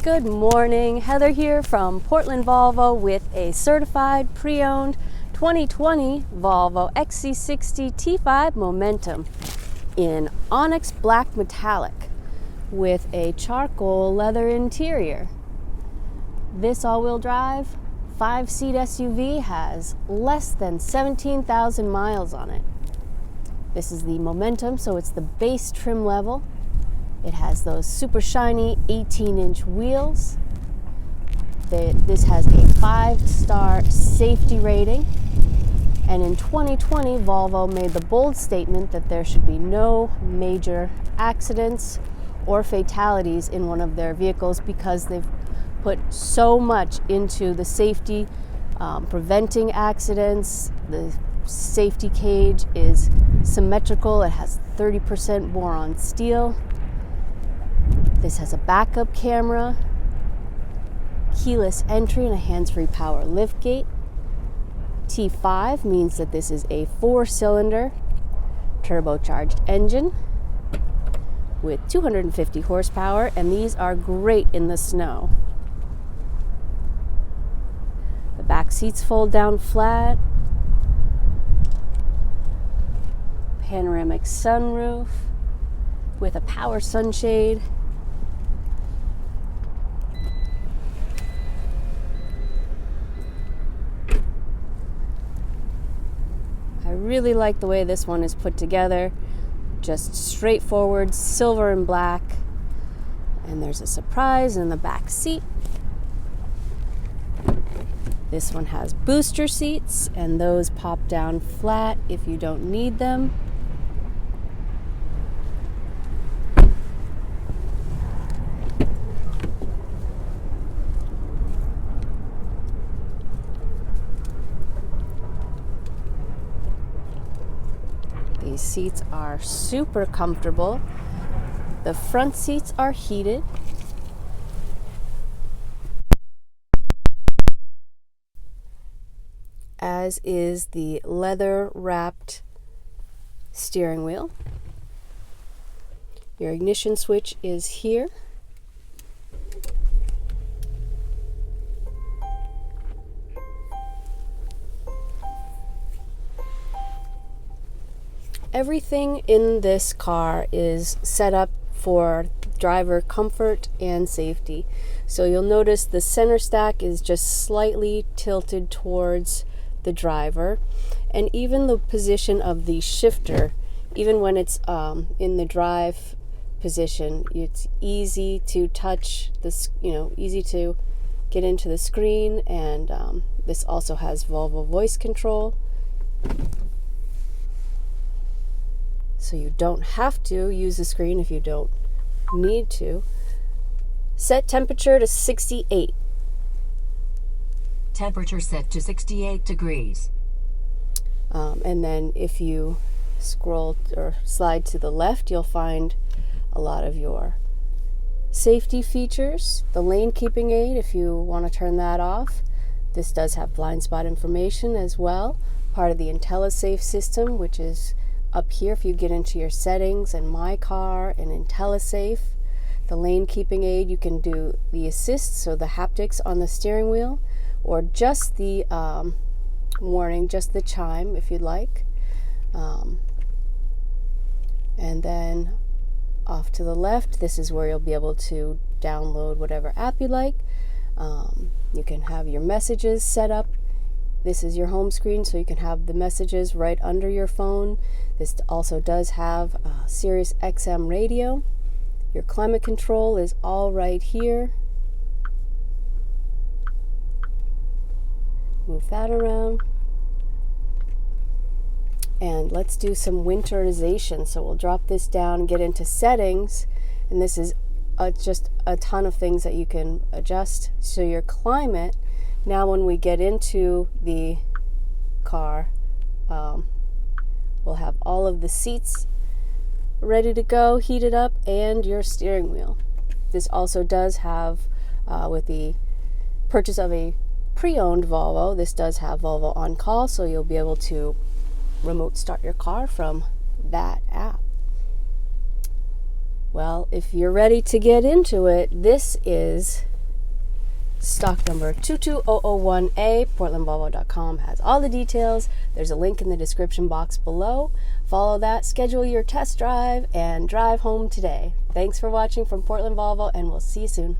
Good morning, Heather here from Portland Volvo with a certified pre-owned 2020 Volvo XC60 T5 Momentum in Onyx black metallic with a charcoal leather interior. This all-wheel drive 5-seat SUV has less than 17,000 miles on it. This is the Momentum, so it's the base trim level. It has those super shiny 18-inch wheels. This has a 5-star safety rating. And in 2020, Volvo made the bold statement that there should be no major accidents or fatalities in one of their vehicles because they've put so much into the safety, preventing accidents. The safety cage is symmetrical. It has 30% boron steel. This has a backup camera, keyless entry, and a hands-free power liftgate. T5 means that this is a 4-cylinder turbocharged engine with 250 horsepower, and these are great in the snow. The back seats fold down flat. Panoramic sunroof with a power sunshade. I really like the way this one is put together. Just straightforward, silver and black. And there's a surprise in the back seat. This one has booster seats, and those pop down flat if you don't need them. These seats are super comfortable. The front seats are heated. As is the leather-wrapped steering wheel. Your ignition switch is here. Everything in this car is set up for driver comfort and safety. So you'll notice the center stack is just slightly tilted towards the driver, and even the position of the shifter, even when it's in the drive position, it's easy to touch this, easy to get into the screen. And this also has Volvo voice control. So you don't have to use the screen if you don't need to. Set temperature to 68. Temperature set to 68 degrees. And then if you scroll or slide to the left, you'll find a lot of your safety features. The lane keeping aid, if you want to turn that off. This does have blind spot information as well. Part of the IntelliSafe system, which is up here if you get into your settings and My Car and IntelliSafe. The lane keeping aid, you can do the assist, so the haptics on the steering wheel, or just the warning, just the chime if you'd like. And then off to the left, this is where you'll be able to download whatever app you like. You can have your messages set up. This is your home screen, so you can have the messages right under your phone. This also does have Sirius XM radio. Your climate control is all right here. Move that around. And let's do some winterization. So we'll drop this down and get into settings. And this is just a ton of things that you can adjust. So your climate, now when we get into the car, we'll have all of the seats ready to go, heated up, and your steering wheel. This also does have, with the purchase of a pre-owned Volvo, this does have Volvo On Call, so you'll be able to remote start your car from that app. Well, if you're ready to get into it, this is Stock number 22001A. PortlandVolvo.com has all the details. There's a link in the description box below. Follow that, schedule your test drive, and drive home today. Thanks for watching from Portland Volvo, and we'll see you soon.